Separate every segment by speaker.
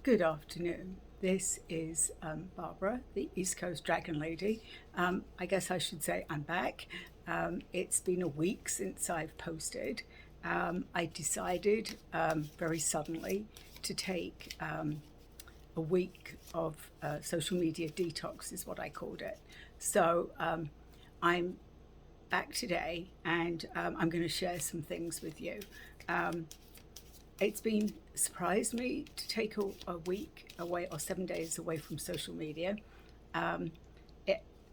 Speaker 1: Good afternoon. This is Barbara, the East Coast Dragon Lady. I guess I should say I'm back. It's been a week since I've posted. I decided very suddenly to take a week of social media detox, is what I called it. So I'm back today and I'm going to share some things with you. It's been surprised me to take a week away or 7 days away from social media. Um,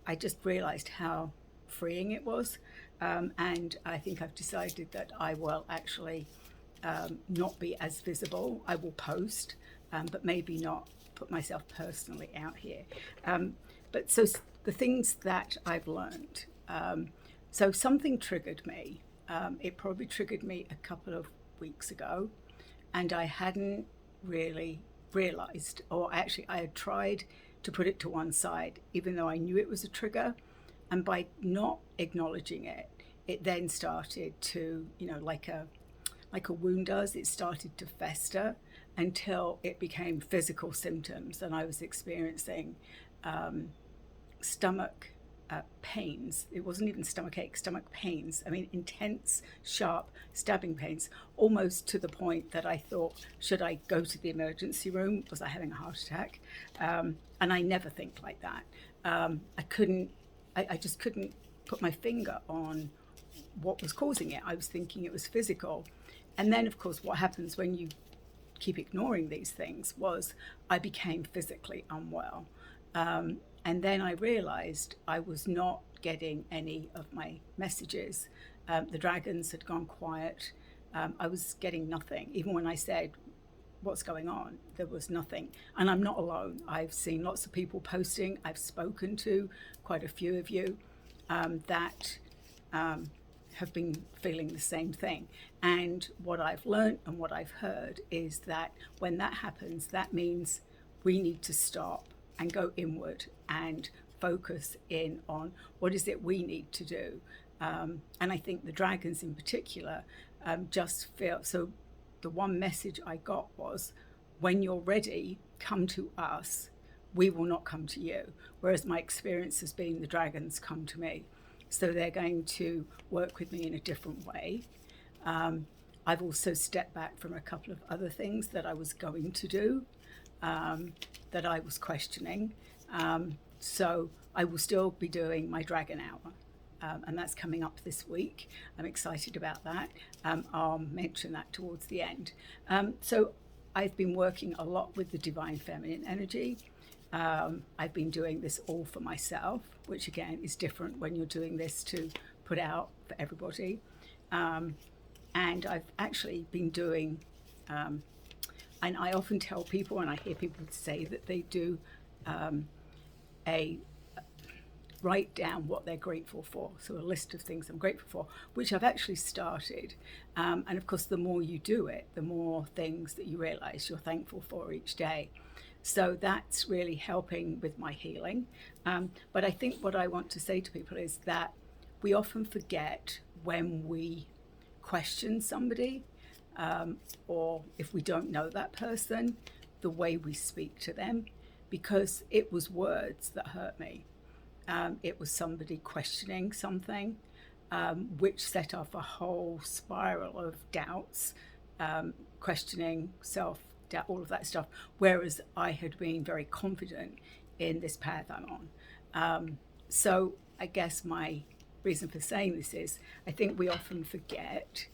Speaker 1: I just realized how freeing it was. And I think I've decided that I will actually not be as visible. I will post, but maybe not put myself personally out here. But so the things that I've learned. So something triggered me. It probably triggered me a couple of weeks ago, and I hadn't really realized, or actually, I had tried to put it to one side, even though I knew it was a trigger. And by not acknowledging it, it then started to, like a wound does, it started to fester until it became physical symptoms, and I was experiencing stomach pains. It wasn't even stomach ache, stomach pains. I mean, intense, sharp, stabbing pains, almost to the point that I thought, should I go to the emergency room? Was I having a heart attack? And I never think like that. I just couldn't put my finger on what was causing it. I was thinking it was physical. And then, of course, what happens when you keep ignoring these things was I became physically unwell. And then I realized I was not getting any of my messages. The dragons had gone quiet. I was getting nothing. Even when I said, what's going on? There was nothing. And I'm not alone. I've seen lots of people posting. I've spoken to quite a few of you that have been feeling the same thing. And what I've learned and what I've heard is that when that happens, that means we need to stop and go inward and focus in on what is it we need to do. And I think the dragons in particular just feel so. The one message I got was, when you're ready, come to us. We will not come to you. Whereas my experience has been the dragons come to me. So they're going to work with me in a different way. I've also stepped back from a couple of other things that I was going to do, that I was questioning. So I will still be doing my Dragon Hour. And that's coming up this week. I'm excited about that. I'll mention that towards the end. So I've been working a lot with the divine feminine energy. I've been doing this all for myself, which again is different when you're doing this to put out for everybody. And I've actually been doing, and I often tell people, and I hear people say that they do a write down what they're grateful for. So a list of things I'm grateful for, which I've actually started. And of course, the more you do it, the more things that you realize you're thankful for each day. So that's really helping with my healing. But I think what I want to say to people is that we often forget when we question somebody, or if we don't know that person, the way we speak to them, because it was words that hurt me. It was somebody questioning something, which set off a whole spiral of doubts, questioning self-doubt, all of that stuff, whereas I had been very confident in this path I'm on. So I guess my reason for saying this is I think we often forget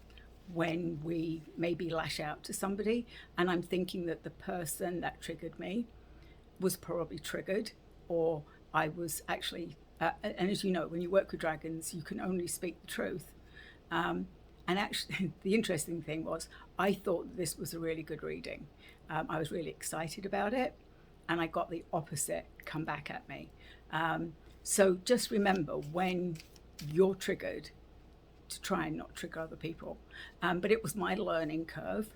Speaker 1: when we maybe lash out to somebody, and I'm thinking that the person that triggered me was probably triggered, or I was actually, and as you know, when you work with dragons, you can only speak the truth. And actually, the interesting thing was, I thought this was a really good reading. I was really excited about it, and I got the opposite come back at me. So just remember when you're triggered to try and not trigger other people. But it was my learning curve.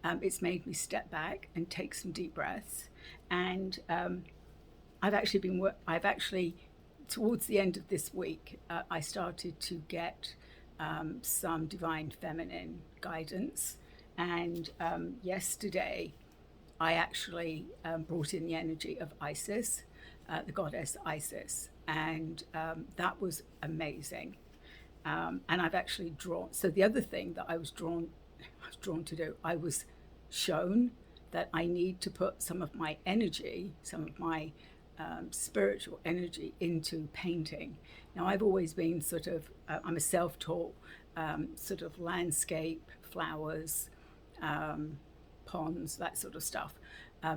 Speaker 1: It's made me step back and take some deep breaths. And I've actually, towards the end of this week, I started to get some divine feminine guidance. And yesterday, I actually brought in the energy of Isis, the goddess Isis, and that was amazing. And I've actually drawn. So the other thing that I was drawn to do, I was shown that I need to put some of my energy, some of my spiritual energy into painting. Now, I've always been sort of, I'm a self-taught sort of landscape, flowers, ponds, that sort of stuff,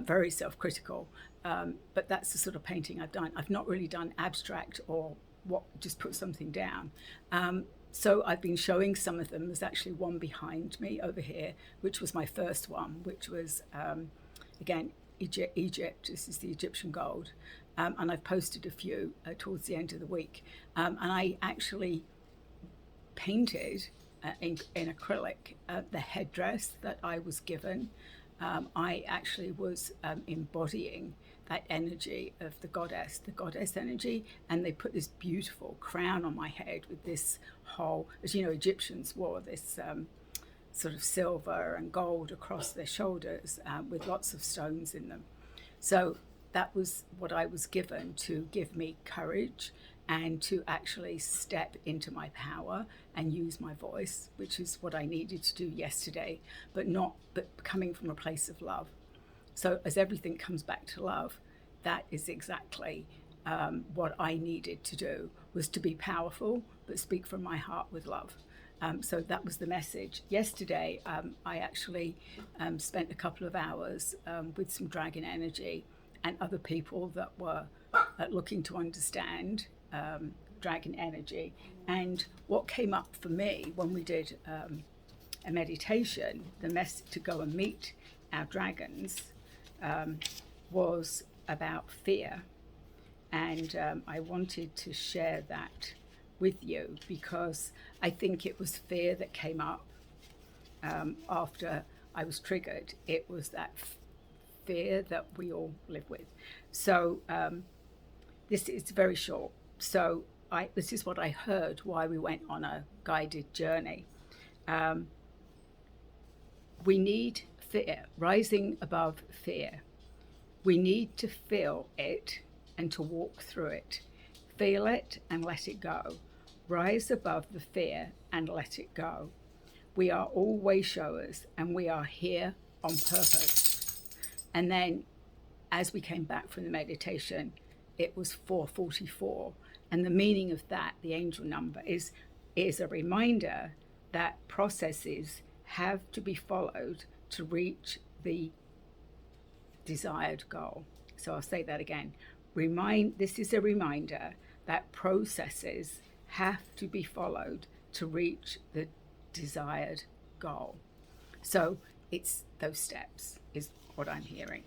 Speaker 1: very self-critical. But that's the sort of painting I've done. I've not really done abstract or just put something down. So I've been showing some of them. There's actually one behind me over here, which was my first one, which was, again, Egypt. This is the Egyptian gold. And I've posted a few towards the end of the week. And I actually painted in acrylic the headdress that I was given. I actually was embodying that energy of the goddess energy, and they put this beautiful crown on my head with this whole, as you know, Egyptians wore this sort of silver and gold across their shoulders with lots of stones in them. So that was what I was given to give me courage and to actually step into my power and use my voice, which is what I needed to do yesterday, but coming from a place of love. So as everything comes back to love, that is exactly what I needed to do, was to be powerful, but speak from my heart with love. So that was the message. Yesterday, I actually spent a couple of hours with some dragon energy and other people that were looking to understand dragon energy. And what came up for me when we did a meditation, the message to go and meet our dragons, was about fear. And I wanted to share that with you because I think it was fear that came up after I was triggered. It was that fear that we all live with. So this is very short. So this is what I heard while we went on a guided journey. We need fear, rising above fear. We need to feel it and to walk through it. Feel it and let it go. Rise above the fear and let it go. We are all way showers and we are here on purpose. And then as we came back from the meditation, it was 444. And the meaning of that, the angel number, is a reminder that processes have to be followed to reach the desired goal. So I'll say that again. This is a reminder that processes have to be followed to reach the desired goal. So it's those steps is what I'm hearing.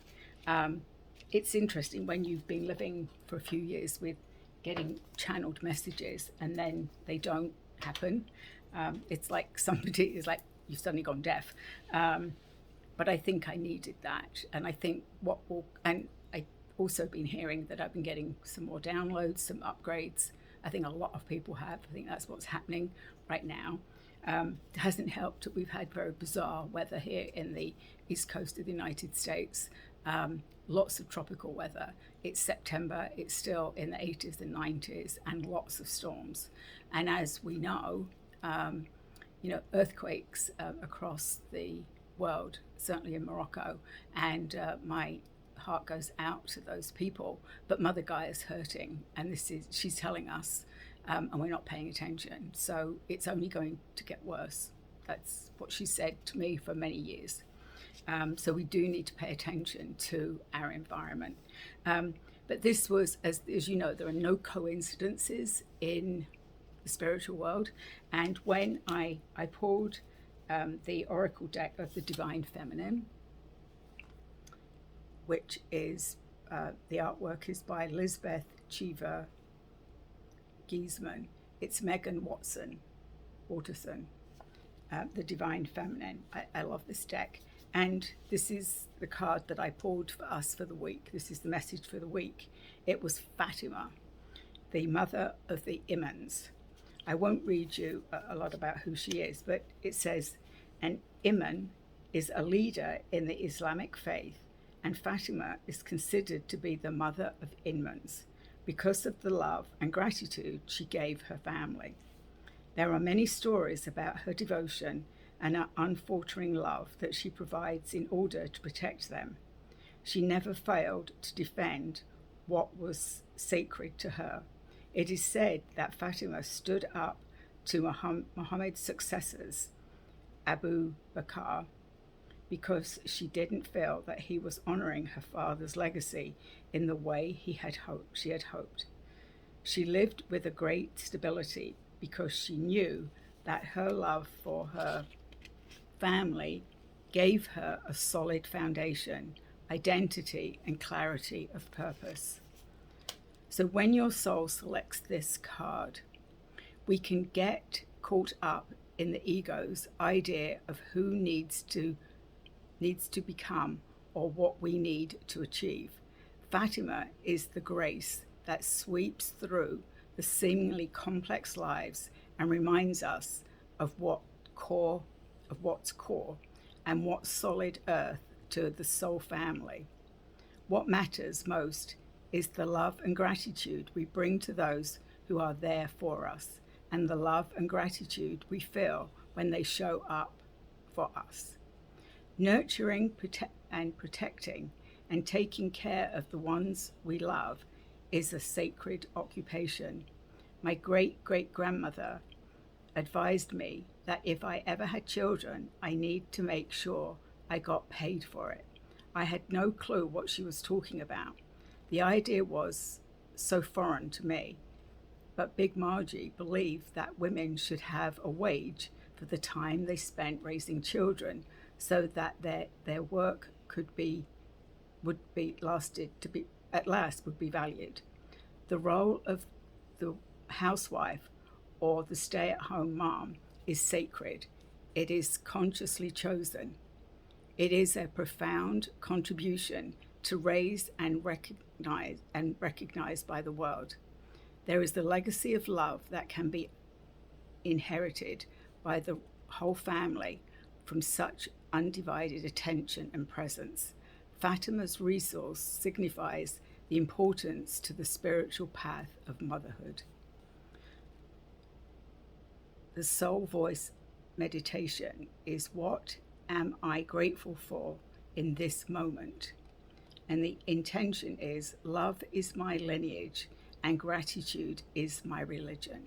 Speaker 1: It's interesting when you've been living for a few years with getting channeled messages and then they don't happen. It's like somebody is like, you've suddenly gone deaf. But I think I needed that. And I think and I also been hearing that I've been getting some more downloads, some upgrades. I think a lot of people have. I think that's what's happening right now. It hasn't helped that we've had very bizarre weather here in the east coast of the United States. Lots of tropical weather. It's September, it's still in the 80s and 90s, and lots of storms. And as we know, earthquakes across the world, certainly in Morocco, and my heart goes out to those people. But Mother Gaia's hurting, and she's telling us, and we're not paying attention. So it's only going to get worse. That's what she said to me for many years. So we do need to pay attention to our environment. But this was, as you know, there are no coincidences in the spiritual world. And when I pulled the Oracle deck of the Divine Feminine, which is, the artwork is by Lisbeth Cheever Giesman. It's Megan Waterson, the Divine Feminine. I love this deck. And this is the card that I pulled for us for the week. This is the message for the week. It was Fatima, the mother of the Imams. I won't read you a lot about who she is, but it says, an Imam is a leader in the Islamic faith and Fatima is considered to be the mother of infants because of the love and gratitude she gave her family. There are many stories about her devotion and her unfaltering love that she provides in order to protect them. She never failed to defend what was sacred to her. It is said that Fatima stood up to Muhammad's successors, Abu Bakr, because she didn't feel that he was honoring her father's legacy in the way she had hoped. She lived with a great stability because she knew that her love for her family gave her a solid foundation, identity, and clarity of purpose. So when your soul selects this card, we can get caught up in the ego's idea of who needs to become or what we need to achieve. Fatima is the grace that sweeps through the seemingly complex lives and reminds us of what's core and what's solid earth to the soul family. What matters most is the love and gratitude we bring to those who are there for us, and the love and gratitude we feel when they show up for us. Nurturing and protecting and taking care of the ones we love is a sacred occupation. My great-great-grandmother advised me that if I ever had children, I need to make sure I got paid for it. I had no clue what she was talking about. The idea was so foreign to me, but Big Margie believed that women should have a wage for the time they spent raising children, so that their work would be valued. The role of the housewife or the stay-at-home mom is sacred. It is consciously chosen. It is a profound contribution to raise and recognized by the world. There is the legacy of love that can be inherited by the whole family from such undivided attention and presence. Fatima's resource signifies the importance to the spiritual path of motherhood. The soul voice meditation is what am I grateful for in this moment? And the intention is love is my lineage and gratitude is my religion.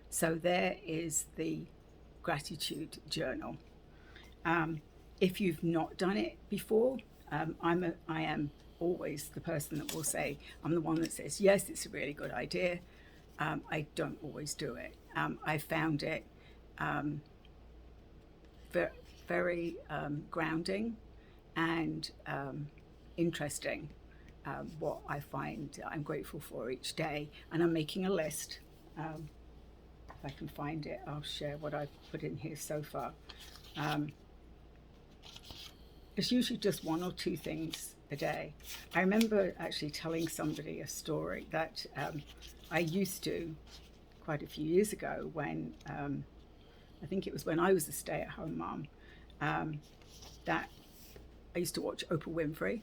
Speaker 1: So there is the gratitude journal. If you've not done it before, I am always the person that will say, I'm the one that says, yes, it's a really good idea. I don't always do it. I found it very grounding and interesting, what I find I'm grateful for each day. And I'm making a list. If I can find it, I'll share what I've put in here so far. It's usually just one or two things a day. I remember actually telling somebody a story that I used to quite a few years ago when, I think it was when I was a stay-at-home mom, that I used to watch Oprah Winfrey,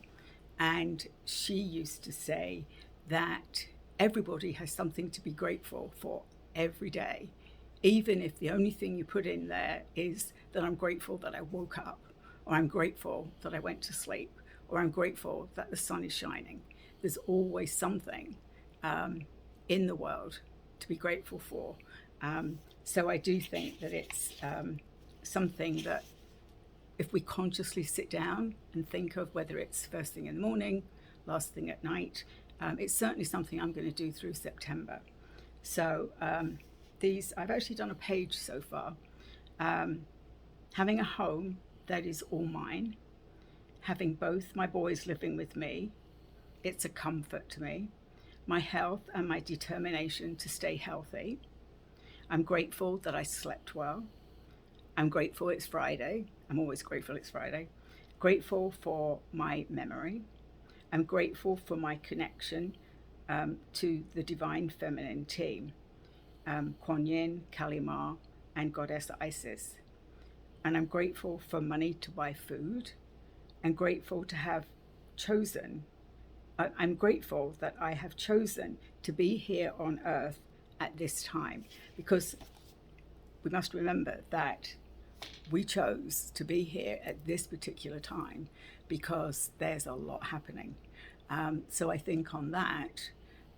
Speaker 1: and she used to say that everybody has something to be grateful for every day, even if the only thing you put in there is that I'm grateful that I woke up, or I'm grateful that I went to sleep, or I'm grateful that the sun is shining. There's always something in the world to be grateful for. So I do think that it's something that if we consciously sit down and think of, whether it's first thing in the morning, last thing at night, it's certainly something I'm going to do through September. So I've actually done a page so far. Having a home that is all mine, having both my boys living with me, it's a comfort to me. My health and my determination to stay healthy. I'm grateful that I slept well. I'm grateful it's Friday. I'm always grateful it's Friday. Grateful for my memory. I'm grateful for my connection to the divine feminine team, Kuan Yin, Kali Ma, and Goddess Isis. And I'm grateful for money to buy food. I'm grateful to have chosen, I'm grateful that I have chosen to be here on earth at this time, because we must remember that we chose to be here at this particular time because there's a lot happening. So I think on that,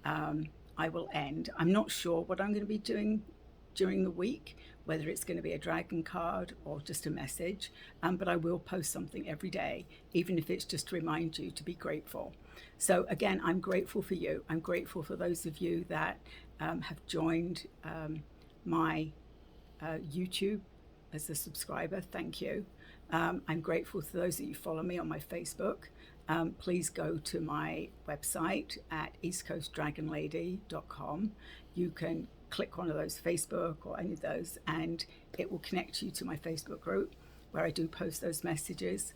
Speaker 1: I will end. I'm not sure what I'm going to be doing during the week, whether it's going to be a dragon card or just a message, but I will post something every day, even if it's just to remind you to be grateful. So again, I'm grateful for you. I'm grateful for those of you that have joined my YouTube as a subscriber. Thank you. I'm grateful for those that you follow me on my Facebook. Please go to my website at eastcoastdragonlady.com. You can click one of those, Facebook or any of those, and it will connect you to my Facebook group where I do post those messages.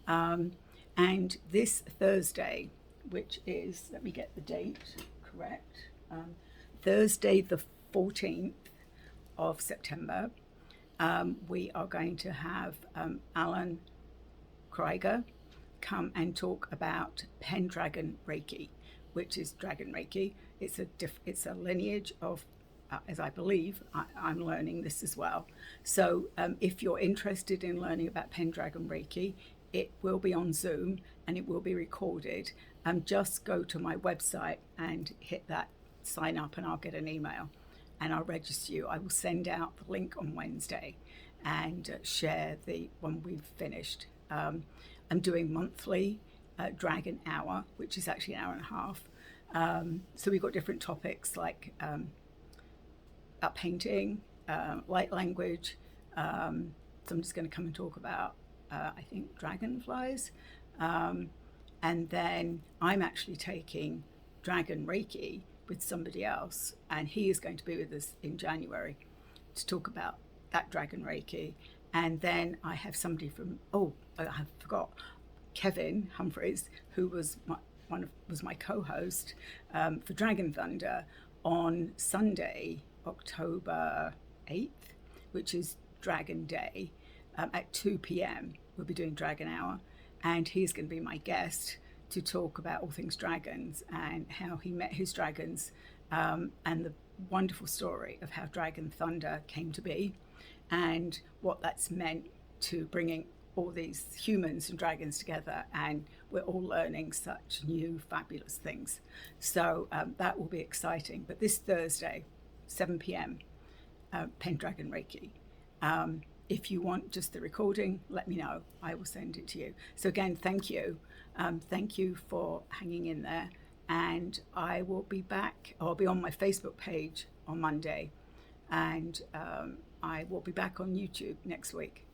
Speaker 1: And this Thursday, which is, let me get the date correct, Thursday the 14th of September, we are going to have Alan Krieger come and talk about Pendragon Reiki, which is Dragon Reiki. It's a lineage of, as I believe, I'm learning this as well. So if you're interested in learning about Pendragon Reiki, it will be on Zoom and it will be recorded. Just go to my website and hit that sign up, and I'll get an email and I'll register you. I will send out the link on Wednesday and share the when we've finished. I'm doing monthly Dragon Hour, which is actually an hour and a half. So we've got different topics like about painting, light language. So I'm just going to come and talk about, I think, dragonflies. And then I'm actually taking Dragon Reiki with somebody else, and he is going to be with us in January to talk about that Dragon Reiki. And then I have somebody from, I forgot, Kevin Humphreys, who was my co-host for Dragon Thunder on Sunday, October 8th, which is Dragon Day, at 2 p.m. We'll be doing Dragon Hour, and he's going to be my guest to talk about all things dragons and how he met his dragons, and the wonderful story of how Dragon Thunder came to be and what that's meant to bringing all these humans and dragons together, and we're all learning such new fabulous things. So that will be exciting. But this Thursday, 7 p.m, Pendragon Reiki. If you want just the recording, let me know. I will send it to you. So again, thank you. Thank you for hanging in there. And I will be back. I'll be on my Facebook page on Monday. And I will be back on YouTube next week.